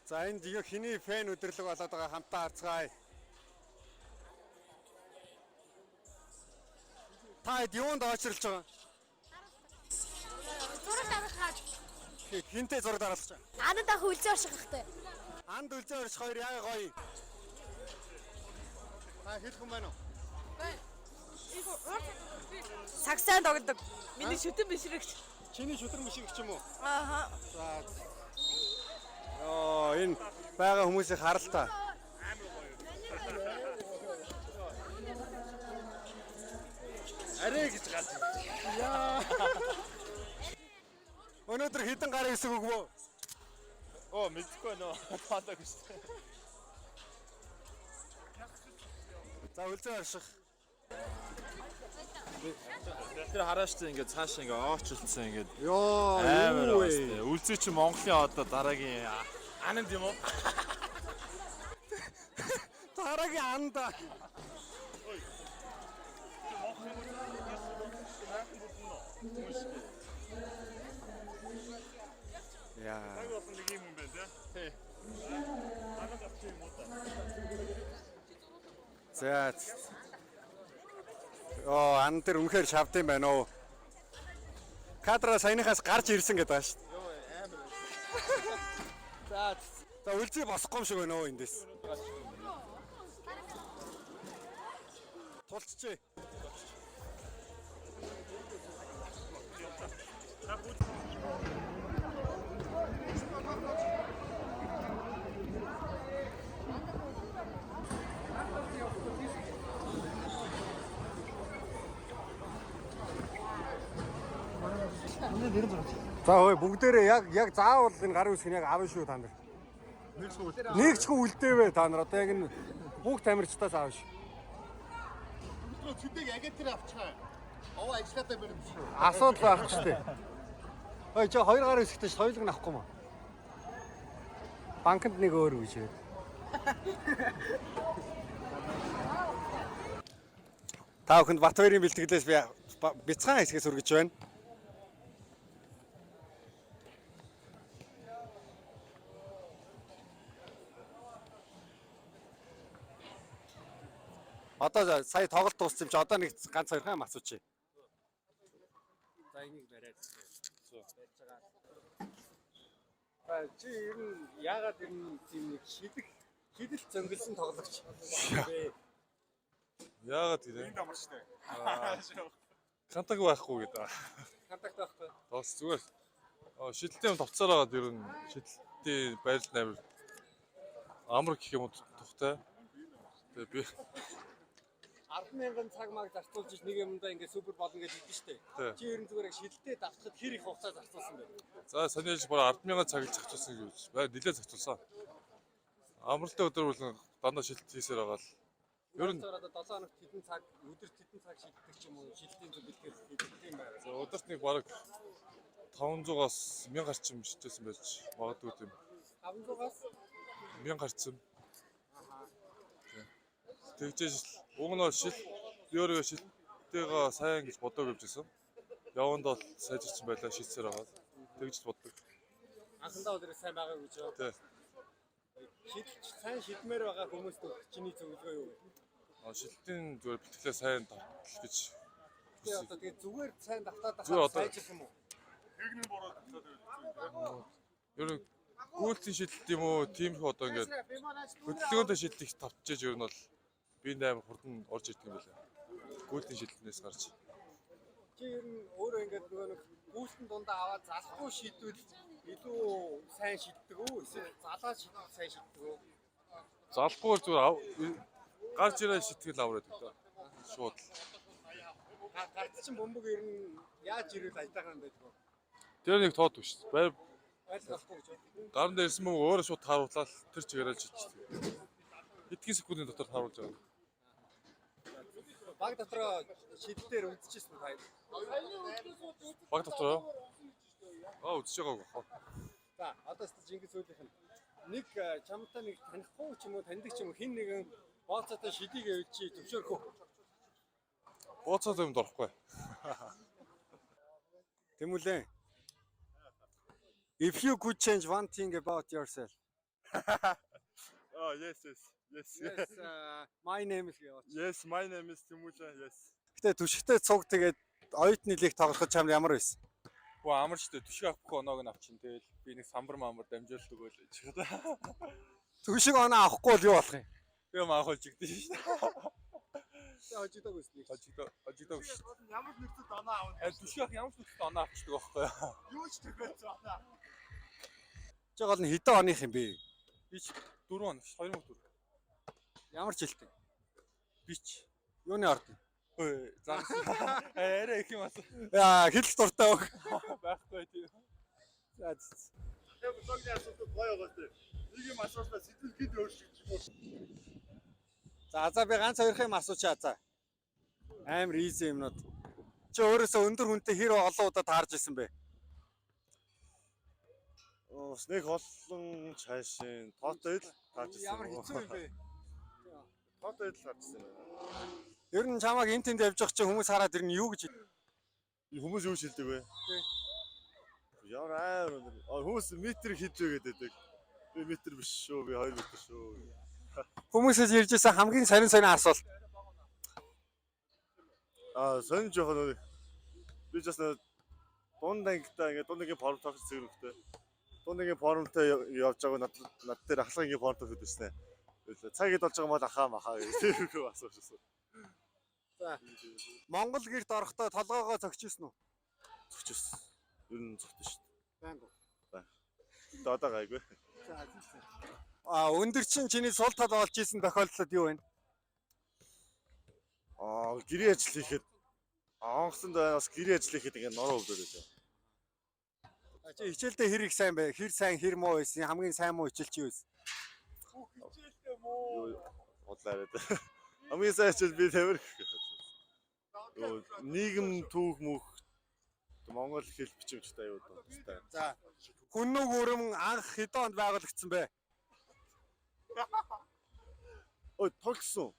За энд яг хиний фэн өдөрлөг болоод байгаа хамтаа харцгаая. Та хэд юунд очролж байгаа? Зураг дарахад Хинтээ зураг дараалж байгаа. анад ах үлзээ оршихтай. Анд үлзээ орших хоёр яа гоё. Та хэлэх юм байна уу? Сагсаан догддог. Миний шүтэн бишрэгч. Чиний шүтэр мишиг ч юм уу? Ааха. За. Энэ байгаа хүмүүсийг харалтаа. Арай гэж гал. Яа. Өнөөдөр хэдэн гар хэсэг өгвөө? Оо мэдхгүй нөө таадаг шүү дээ. За үлзээ орших. Тэр хараа штэ ингээд цааш ингээд оочлцсан ингээд Йоо, амар юу басна. вэ? Үлзий чи Монголын одоо дараагийн ананд юм уу? Дараагийн анда. Яа. Болсон нэг юм байна тий. Ананд авчих юм уу та? За. Ан дээр үнэхээр шавд юм байна уу? Кадра саяныхаас гарч ирсэн гэдэг байна шүү дээ. Йоо амар. За үлзий босохгүй юм шиг байна уу эндээс. Тулцчээ. За хөөе бүгдээрээ яг заавал энэ гар үсгийг яг авна шүү та нар. Нэгчгүй үлдээвэ та нар одоо яг энэ бүх тамирчдаас авна шүү. Цүдэг яг тэр авчихаа. Овоо ажилладаг юм шүү. Асуудал байхгүй шүү дээ. Ой чи хоёр гар үсгтэй ш хоёулыг нь авахгүй маа. Банкнд нэг өөр үгүй шүү. Та бүхэнд Батбаярын бэлтгэлээс би бяцхан хэсгээс үргэж байна. Одоо сая тоглолт дууссан юм чи одоо нэг ганц хоёр хаан асуучих. За энийг бариад. Барьж байгаа. Чи ер нь яагаад ер нь тийм нэг шидэл зөнгөлсөн тоглогч бэ? Яагаад тийм? Энд амар штэ. Контакт байхгүй гэдэг. Контакт байхгүй. Тоос зүгээр. Шидэлтэй юм товцоор байгаад ер нь шидэлтэй байрлал амар амар гэх юм уу тухтай. Тэгээ би 10,000 цаг маг зарцуулж нэг юмдаа ингээд супер болно гэж хэлсэн шүү дээ. Чи ер нь зүгээр шидэлтэй давтахад хэр их хугацаа зарцуулсан бэ? за саний жил бараг 10,000 цаг зарцуулсан гэж бай нилээ зарцуулсан. Амралтай өдөр бол дандаа шилт хийсээр байгаа л. Ер нь одоо 7 хоногт хэдэн цаг өдөрт хэдэн цаг шиддэг ч юм уу шидлийн зөв бэлтгэх гэдэг юм байна. за өдөрт нэг бараг 500-аас 1000 гарчим шидсэн байж магадгүй тийм. 500-аас 1000 гарцсан. Тэгжээж уг нь шил өөрийгөө шилтэйгээ сайн гэж боддог гэвчсэн. Яванд бол сайжирсан байлаа шийдсээр байгаа. Тэгж л боддог. анхандаа өдрөө сайн байгаа гэж юу? Тий. Шидэлч сайн шидмээр байгаа хүмүүст чиний зөвлөгөө юу вэ? Шилтийн зүгээр бэлтгэлээ сайн давтал гэж. Тэгээ одоо тэгээ зүгээр сайн давтаад Зүгээр байгаа одоо- сайжрах юм уу? Техник бороод тавьдаг. Ер нь гүйлтийн шилт юм уу тийм их одоо ингээд хөдөлгөөнтэй шилтийг тавтчихж ер нь бол биенд амар хурдан орж ирдэг юм байлаа. Гүйлтийн шилтнээс гарч. Чи ер нь өөрөө ингээд нөгөө нэг гүйцэн дундаа аваад залахгүй шийдвэл илүү сайн шийддэг үү? Эсвэл залаад шийдвэл сайн шийддэг үү? Залбуур зүгээр гарч ирээ шитгэл авраад гэдэг. Шууд. Гарц чин бөмбөг ер нь яаж ирвэл ажтайхан юм байдаг вэ? Тэр нэг тоод биш. Ойлгохгүй гэж байна. Гарн дээрсэн мөн өөрөө шууд тааруулаад тэр чигээрээ шидчихсэн. Хэдхэн секундын дотор тааруулж байгаа. Баг дотроо шидэлээр үлдчихсэн байна. Баг дотор юу? Үзэж байгаагүй. За одоо Жингис сүүлийнх нь нэг чамтай нэг танихгүй ч юм уу таньдаг ч юм уу хин нэгэн бооцоотой шидийг явуулж чи төвшөөрөх үү? Бооцоод юмд орохгүй. Тэмүүлэн. If you could change one thing about yourself. Oh, yes. Yes, my name is яваач. Yes, my name is Тэмүүлэн. Yes. Гэтэ түшигтэй цуг тэгээд оюутны лиг тоглоход чамд ямар байсан? Гоо амар ч дээ түшиг авахгүй оноог нь авчин. Тэгэл би нэг самбар маамар дамжуулт өгөөл гэж байна. Түшиг оноо авахгүй бол юу болох юм? Би маахуулж игдэн шүү дээ. Тэ хожигдог байсан. Хожигдоо биш. Ямар нэртэд оноо авах. Түшиг авах ямар ч нөхцөлд оноо авчдаг байхгүй юу? Юу ч тэгвэл оноо. Чи гол нь хэдэн оных юм бэ? Би ч 4 он 2004. Ямар жилтэй? Би ч Юуны орд нь? ой заа. Арай их юм ас. Яа, хэлэх дуртай өг. Байхгүй тийм. За. Яг согны асуудал гоё байгаа тийм. Нэг юм асууснаа сэтгэл хэд өөрчлөгдөж юм уу? За би ганц хоёр юм асуучаа за. Амар easy юмнууд. Чи өөрөөсөө өндөр хүнтэй хэр олон удаа таарж исэн бэ? Нэг олон цаашийн тоотой л таажсан. Ямар хэцүү юм бэ? Тоотой л таажсан. Ер нь чамайг энэ тэнд явж байгаа чи хүмүүс хараад ер нь юу гэж Хүмүүс юу шилдэг вэ? Ямар хүмүүс метр хийдвэ гэдэг. Би метр биш шүү. Би 2 метр шүү. хүмүүсээс ирж исэн хамгийн сонин асуулт. Сонь жоохон би ч бас дунд ангитай ингээд дундгийн форм тоглож зэрэгтэй. Дундгийн формтой явж байгаа над дээр ахлагын форм тоглож байсан. Цагид болж байгаа мал ахаа махаа гэж асуушсан. За. Монгол гэрт орохдоо толгоогоо зөгчсөн үү? Зөгчсөн. Ер нь зөгтөн шүү дээ. Баян. Одоо гайгүй. Өндөр чиний сул тал болж исэн тохиолдлууд юу вэ? Гэрээ ажил хийхэд онгоцонд бас гэрээ ажил хийхэд ингээд нороо өвдөд байлаа. Чи хичээлдээ хэр их сайн бэ? Хэр сайн хэр муу байсан? Хамгийн сайн муу хичээл чи юу байсан? Хичээлтэй муу. Удлаарай. Хамгийн сайн хичээл би тавир гэх. Нийгэм түүх мөх Монгол хэл бичимжтэй аюул байна. За. Хүннүг өрөм анх хэдэн онд байгуулагдсан бэ? Ой, тогсон.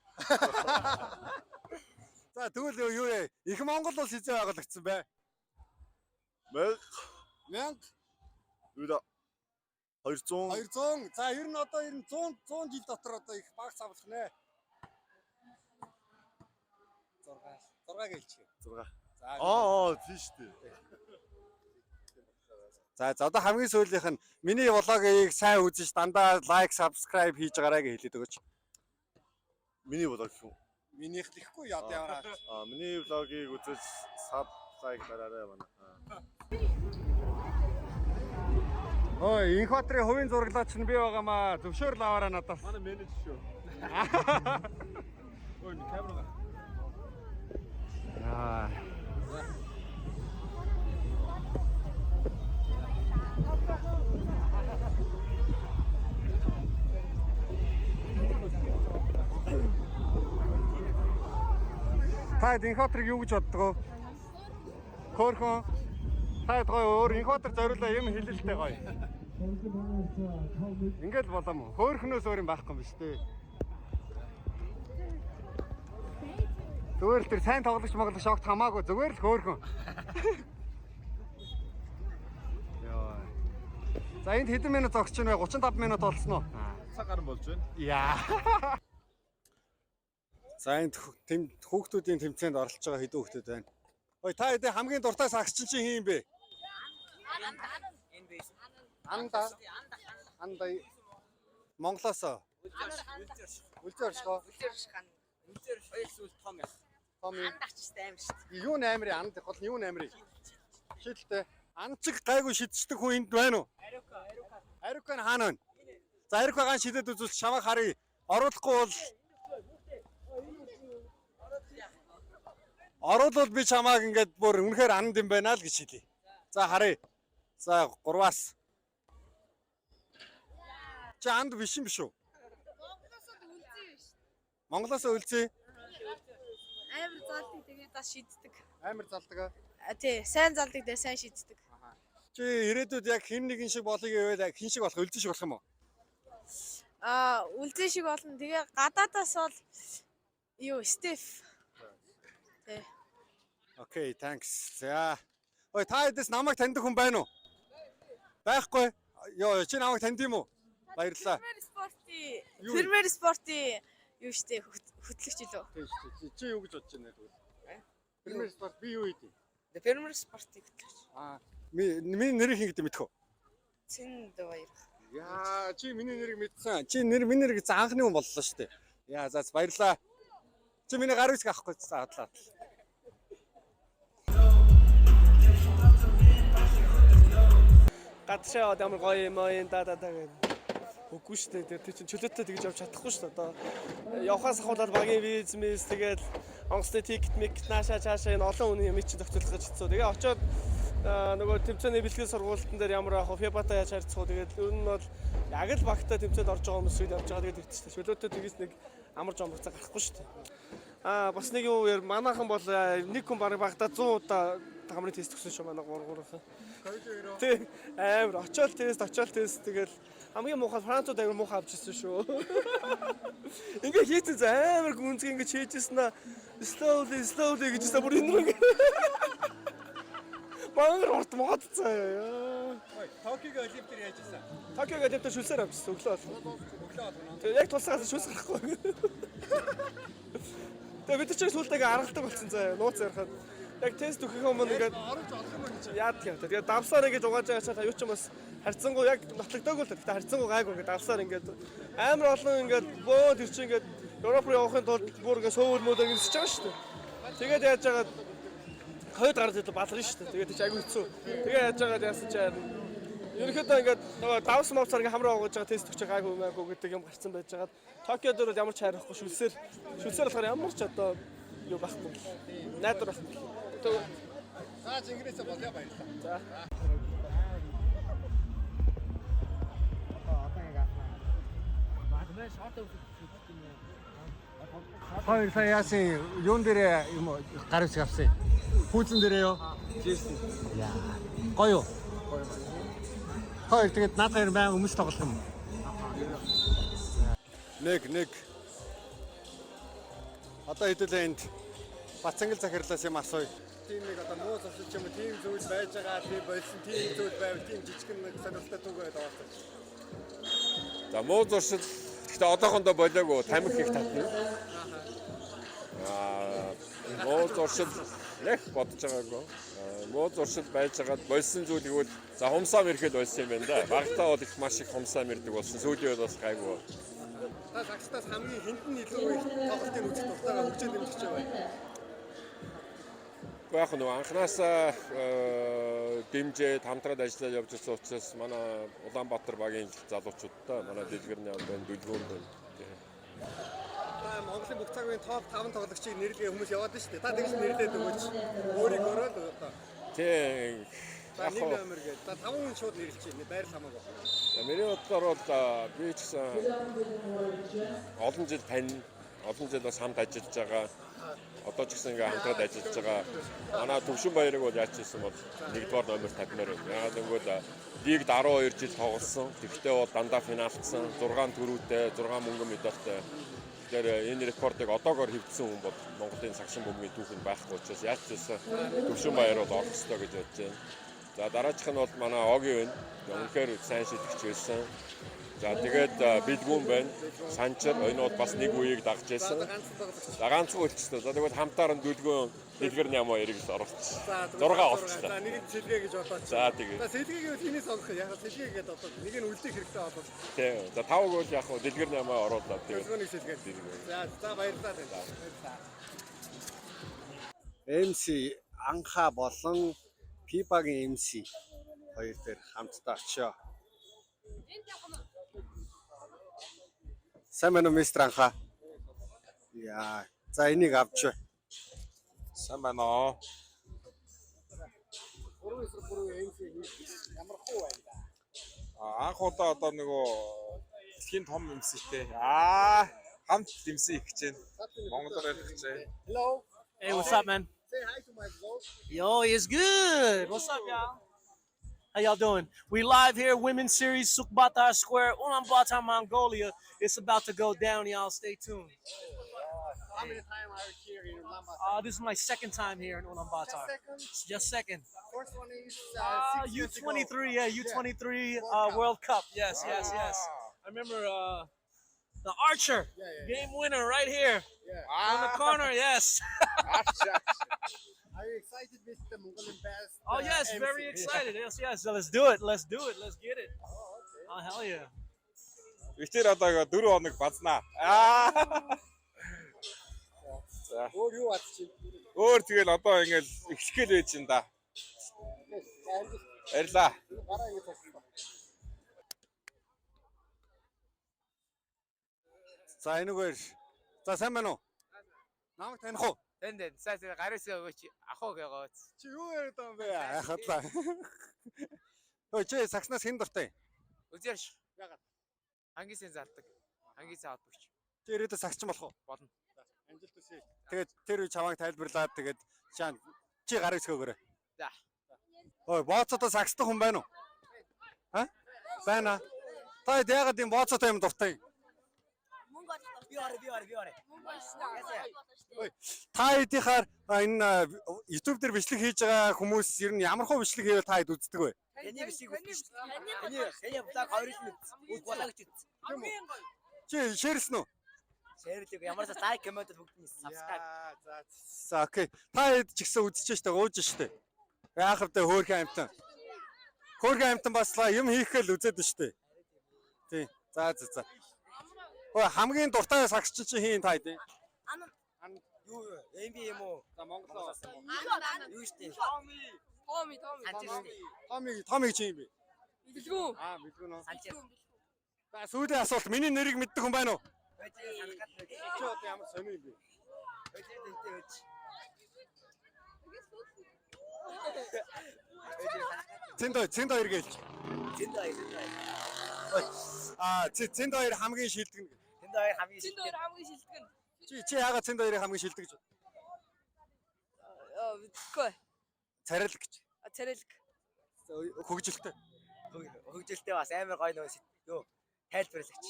За тэгвэл юу вэ? Их Монгол улс хизээ байгуулагдсан бэ? 1000 200 200. За ер нь одоо ер нь 100 жил дотор одоо их багц авлах нэ. 6 гэлчих. 6. За. Тийм шүү дээ. За одоо хамгийн сүүлийнх нь миний влогийг сайн үзэж дандаа лайк, subscribe хийж байгаарай гэж хэлээд өгөөч. Миний влог шүү. Минийх лихгүй яд яваа. Миний влогийг үзэж sub like дараарай манай. Ой, Инхбаатарын хувийн зураглаач нь би байгаамаа. Зөвшөөрөл аваарай надаас. Манай менежер шүү. Ой, камера. Та Инхбаатарыг юу гэж боддог вэ? Хөөрхөн. Та гоё өөр Инхбаатар зориулаа юм хэлэлтэй гоё. Ингээд болом. Хөөрхнөөс өөр юм байхгүй юм биш үү? Зүгээр л тэр сайн тоглогч моглох шогт хамаагүй зүгээр л хөөрхөн. Яа. За энд хэдэн минут зогсож байна вэ? 35 минут болсон уу? Цаг гарan болж байна. Яа. За энд хүүхдүүдийн тэмцээнд оролцож байгаа хэдэн хүүхдүүд байна. Ой та хэдэн хамгийн дуртай сагч чинь хин юм бэ? Анда. Монголоос. Үлзэршгоо. Том юм. Юу нээр анд гол юу нээр? Шидэлтэй. Анцэг гайгүй шидчихдэг хүн энд байна уу? Ариука хаана вэ? За Ариука гаан шидэд үзүүл шаваа харъя. Оруулахгүй бол оруулал би чамааг ингээд бүр үнэхээр анд юм байна л гэж хэлье. За харъя. За 3-аас. Чи анд биш юм биш үү? Монголоос үлзээ. Амар залдаг тэгээд бас шиддэг. Амар залдаг. Тий, сайн залдаг дээр сайн шиддэг. Чи ирээдүйд яг хин нэгэн шиг болохыг байвал хин шиг болох, үлзээ шиг болох юм уу? Үлзээ шиг болно. Тэгээ гадаадаас бол юу, Стеф. Тий. Окей, thanks. За. Ой, та хэдээс намайг таньдаг хүн байна уу? Байхгүй. Йоо, чи намайг танд юм уу? Баярлалаа. Юу? Фермер спортын юу штэ хөтлөгч илүү. Тийм шүү дээ. Чи юу гэж бодож байна тэгвэл? Фермер спорт би юу хийдэ? Фермер спортын хөтлөгч. Миний нэрийг хин гэдэг мэдэх үү? Цэнд баяр. Яа, чи миний нэрийг мэдсэн. Чи миний нэрийг анхны хүн боллоо шүү дээ. Яа, за баярлалаа. Чи миний гар үсг авахгүй заадлаа. Гадшаа одоо ямар гоё юм аа да гэдэг. Үгүй шүү дээ. Тэр чинь чөлөөтэй тэгж явж чадахгүй шүү дээ. Одоо явхаас ахуулаад багийн виз мис тэгээд онгоцны тикет мик наашаа цаашаа энэ олон хүний юм чинь зохицуулах гэж хэцүү. Тэгээ очоод нөгөө тэмцээний бэлтгэл сургуулийн дээр ямар яг фебатай яаж харьцах уу. Тэгээд ер нь бол яг л багтаа тэмцээд орж байгаа хүмүүс явж байгаа гэдэг чинь чөлөөтэй тэгээс нэг амар жомбог цаг гарахгүй шүү дээ. Бас нэг юу яар манайхан бол нэг хүн баг багтаа 100 удаа хамрын тест өгсөн шүү манай 3-3-ын. Тийм амар очоод тест тэгэл хамгийн муухай Францууд аяга муухай авчихсан шүү. Ингээ хийсэн амар гүнзгий ингээ чийжсэн аа slowly гэжсэн бүр энэ ингээ. Мангар урт модцоо яа. Токиог олимпиад яаж ийсэн? Токиог олимпиад шүлсээр авчихсан өглөө бол. Тэгээ яг тулсагаас шүлс гарахгүй. Тэгээ бид чинь сүлдээ аргалдаг болсон заа нууц ярахад. Яг тест өгөх юм ингээд Оруулж олох юм байна чи. яад юм. Тэгээ давсаар ингэж угааж байгаа чад аюу ч юм бас харьцангуй яг нотлогдоогүй л гэхдээ харьцангуй гайгүй ингээд давсаар ингээд амар олон ингээд бөө тэр чинь ингээд Европ руу явахын тулд бүр ингээд сөөвөлмөд ингээд нисэж байгаа шүү дээ. Тэгээд яаж жагаад хойд гараад идэл баларна шүү дээ. Тэгээд чи аягүй хэцүү. Тэгээ яаж жагаад яасан чи ерөнхийдөө ингээд нөгөө давс мовцоор ингээд хамраа угааж байгаа тест өгч гайгүй маягүй гэдэг юм гарцсан байж жагаад Токио дээр бол ямар ч хайрахгүй шүлсээр болохоор ямар ч одоо юу байхгүй. Найдар байхгүй. За Чингисээ болоо баярлалаа. За. Хоёр сая яасан юун дээр юм гар үсг авсан. Пүүзэн дээрээ юу? Яа. Гоё юу? Хоёр тэгээд наад хоёр баян өмс тоглох юм. Нэг. Одоо хэдүүлээ энд Бацангал захирлаас юм асууя. Тийм нэг одоо муу зовсож юм тийм зүйл байж байгаа, тийм болсон тийм зүйл байв, тийм жижигхэн нэг сонирхолтой түүгээ доорлоо. За муу зуршил гэхдээ одоохондоо болоогүй тамхи их татна. Муу зуршил яг бодож байгаагүй. Муу зуршил байж байгаад болсон зүйлийг бол за хумсаам ирэхэд болсон юм байна да. Багтаа бол их маш их хумсаам ирдэг болсон. Сүүлийн үед бас гайгүй. Та загстаас хамгийн хэндэн илүү их тоглолтын үзэл тогтоогоо хөгжөөд дэмжиж байгаа. Яг нэг анханасаа дэмжээд хамтраад ажиллаж явж байсан учраас манай Улаанбаатар багийн залуучуудтай манай дэлгэрний байна, дүлгүүн байна. Та Монголын бүх цагийн топ 5 тоглогчийг нэрлэгээ хүмүүс яваад байна шүү дээ. Та тэгж нэрлээд өгөөч. Өөрийгөө л одоо. Тийм. За нэг номер гээд. За 5 хүн шууд нэрлэж байна. Байр хамаагүй. Миний бодлоор бол би ч гэсэн олон жил тань, олон жил бас хамт ажиллаж байгаа. Одоо ч гэсэн ингээм хамтраад ажиллаж байгаа. Манай Төвшин баярыг бол яаж хийсэн бол 1-р номер тавьмаар байна. Яагаад гэвэл лигд 12 жил тоглосон. Тэгвэл бол дандаа финалцсан. 6 төрүүтэй, 6 мөнгөн медальтай. Тэгэхээр энэ рекордыг одоогоор хэвдсэн хүн бол Монголын цагшин бөмбөгийн түүхэнд байхгүй учраас яаж ч гэсэн Төвшин баяр бол орох ёстой гэж бодож байна. За дараачих нь бол манай Оги байна. Үнэхээр сайн шидэгч байсан. За тэгээд бэлгүүн байна. Санчир энэ бол бас нэг үеийг дагж байсан. За ганцхан үлчтэй. За тэгээд хамтаар нь дүлгүүн дэлгэрний ямаа эргэж оруулчих. 6 олчлаа. За нэг нь сэлгээ гэж бодоод. За тэгээд. За сэлгээгээ хинээс сонгох юм. Яг сэлгээ гэдэг одоо нэг нь үлдэх хэрэгтэй болоод. Тийм. За 5 гол яг хөө дэлгэрний ямаа оруулаад тэгээд. Дэлгүүрний сэлгээ. За баярлалаа. MC Анха болон Пибагийн MC хоёр дээр хамтдаа очио. Сайн байна уу мистер Анха? Яа, за энийг авч. Сайн байна уу? Ямар хөө байна? Анх удаа одоо нөгөө дэлхийн том эмсэтэй. Хамт эмсэ их гэж байна. Монголоор ярих гэж байна. Hello. Hey, what's up, man? Say hi to my vlog. Yo, it's good. What's up, y'all? How y'all doing? We live here, Women's Series, Sukbata Square, Ulaanbaatar, Mongolia. It's about to go down, y'all. Stay tuned. How many times are you here in Ulaanbaatar? This is my second time here in Ulaanbaatar. Just second. First one is U23, yeah, U23 World Cup. Yes. I remember the Archer game winner right here on the corner. Yes. Are you excited with the Mongolian best? Oh yes, very excited. Yes. So let's do it. Let's get it. Oh hell yeah. Ихтэй одоо 4 хоног базнаа. За. Өөр юу бацчих? Өөр тэгэл одоо ингээл ихсгэл байж ин да. Баярлаа. Гараа ингэ тасна. За энэгээр. За сайн байна уу? Намайг таних уу? Тэн сайн гараас өгөөч ахуу гээгөөц. Чи юу яриад байгаа юм бэ? Хатлаа. Ой чи сакснаас хэн дуртай? Үзээрш. Ягаад? Ангисын зардаг. Ангисын авдагч. Чи ирээдүйд саксчин болох уу? Болно. Амжилт хүсье. Тэгээд тэр үе чамайг тайлбарлаад тэгээд чи гараа өсгөөгөөрэй. За. Ой бооцоо саксдах хүн байна уу? Ха? Байна. Та яагаад юм бооцоотой юм дуртай? Би орой. Ой та хэдийнхаар энэ YouTube дээр бичлэг хийж байгаа хүмүүс ер нь ямар хөө бичлэг хийвэл та хэд үздэг вэ? Эний бишиг үзсэн шүү дээ. Эний блог хоёрын үз болооч үз. Чи шеэрлсэн үү? Шеэрлэг ямар ч лайк коммент бүгдний subscribe. За окей. Та хэд ч гэсэн үзэж штэ ууж штэ. Яах вэ хөөрхөн амтан. Хөөрхөн амтан баслаа юм хийхэл үзээд штэ. Тий. За. Ой хамгийн дуртай сагсч чи хийн та хэдэ? Юу MB юм уу? За Монголоос. Юу штэ. Томиг чи юм бэ? Билгүү. Билгүү нөө. Санчаа. За сүүлийн асуулт миний нэрийг мэддэг хүн байна уу? Өчигдөр Чи одоо ямар сони юм бэ? Цэнд хоёр гэлж. Цэнд хоёр хамгийн шилдэг нь. Чи яагаад цэнд хоёрыг хамгийн шилдэг гэж? Мэдгүй. Царайлаг гэж. Царайлаг. Хөгжилтэй. Хөгжилтэй бас амар гоё нөөс юу тайлбарлагч.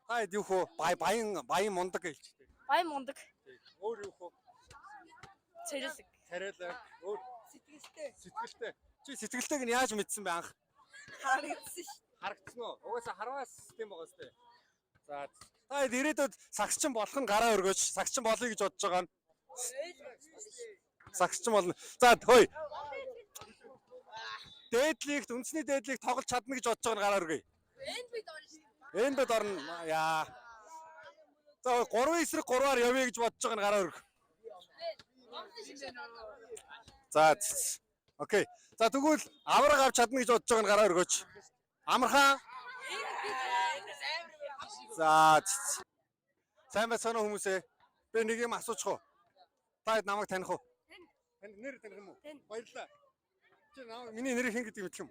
Та хэд юу хөө баян мундаг гэлж. Баян мундаг. Өөр юу хөө? Царайлаг. Царайлаг. Өөр Сэтгэлтэй. Чи сэтгэлтэйг нь яаж мэдсэн бэ анх? Харагдсан ш. Харагдсан уу? Угаасаа харваас систем байгаа сте. За та хэд ирээдүйд сагсчин болох нь гараа өргөөч. Сагсчин болъё гэж бодож байгаа нь. Сагсчин болно. За хөөе. Дээдлигт үндэсний дээдлиг тоглож чадна гэж бодож байгаа нь гараа өргөе. Энд бид орно. Яа. За 3 эсрэг 3-аар явъя гэж бодож байгаа нь гараа өргө. За. Окей. За тэгвэл авраг авч чадна гэж бодож байгаа нь гараа өргөөч. Амархан. За. Сайн байцгаана уу хүмүүсээ. Би нэг юм асуучих уу? Та хэд намайг таних уу? Тань нэр таних юм уу? Баярлалаа. Чи намайг миний нэрийг хэн гэдэг юм мэдэх юм?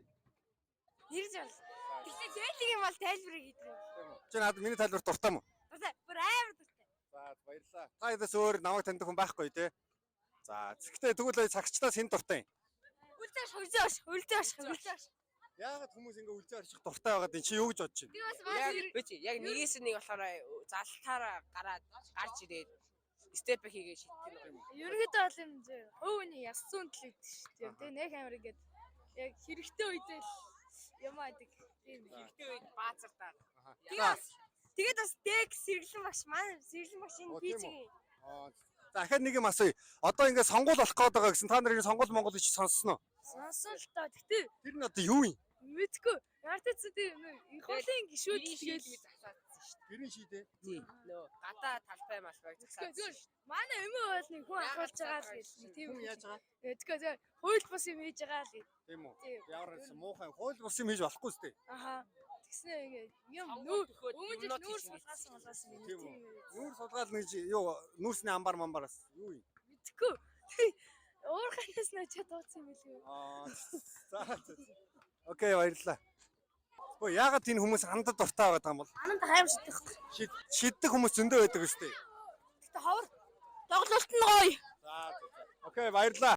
Нэрж бол. Тэгсэн дээдлиг юм бол тайлбарыг хийдэг юм. Чи надад миний тайлбар дуртай мó? Бүр амар дуртай. За баярлалаа. Та хэдээс өөр намайг таних хүн байхгүй тий. За гэхдээ тэгвэл цагчтаас хэн дуртай юм? Үлдээш. Яагаад хүмүүс ингэ үлзээ орчих дуртай байгаад энэ чи юу гэж бодож байна? Би бас маш Яг нэгээс нэг болохоор залтаараа гарч ирээд степ хийгээ шийтгэв юм. ерөнхийдөө бол юм зөө. Хөвөний ясцун төлөд шүү дээ. Тэг нэг амар ингээд яг хэрэгтэй үедээ л юм аадаг. Тийм Хэрэгтэй үед баазартаа. Тэгээд бас дэг сэргэлэн багш маань сэргэлэн багшийн хийчихээ. За дахиад нэг юм асууя. Одоо ингэ сонгуул болох гээд байгаа гэсэн та нарын сонгуул Монгол гэж сонссноо. Сонсон л тоо. Гэтэ Тэр нь одоо юу юм? мэдгүй. Яартай зү тийм их хоолын гişүүд тэгээд Гэрийн шийдээ. Тийм. Нөө гадаа талбай маш баг засаад. зүгээр манай эмээ бол нэг хүн ахуулж байгаа л гэж нэг тийм Хүн яаж байгаа? тэгэхээр хууль бус юм хийж байгаа л гэж. Тийм үү? Тийм. Ямар ч муухай хууль бус юм хийж болохгүй сте. Аха. Тэгснэ ингээд юм нүүр өмнө нүүр сулгаасан юм. Тийм үү? Нүүр сулгаал нэг юу нүүрсний амбар мамбараас юу юм? Мэдгүй. Уурханаас нь чад дууцсан юм билүү. За. Окей, баярлалаа. Өө яагаад энэ хүмүүс хандад дуртай байгаа юм бол? Ананд хайм шидэх. Шиддэг хүмүүс зөндөө байдаг шүү дээ. Гэтэ ховор тоглолт нь гоё. За. Окей, баярлалаа.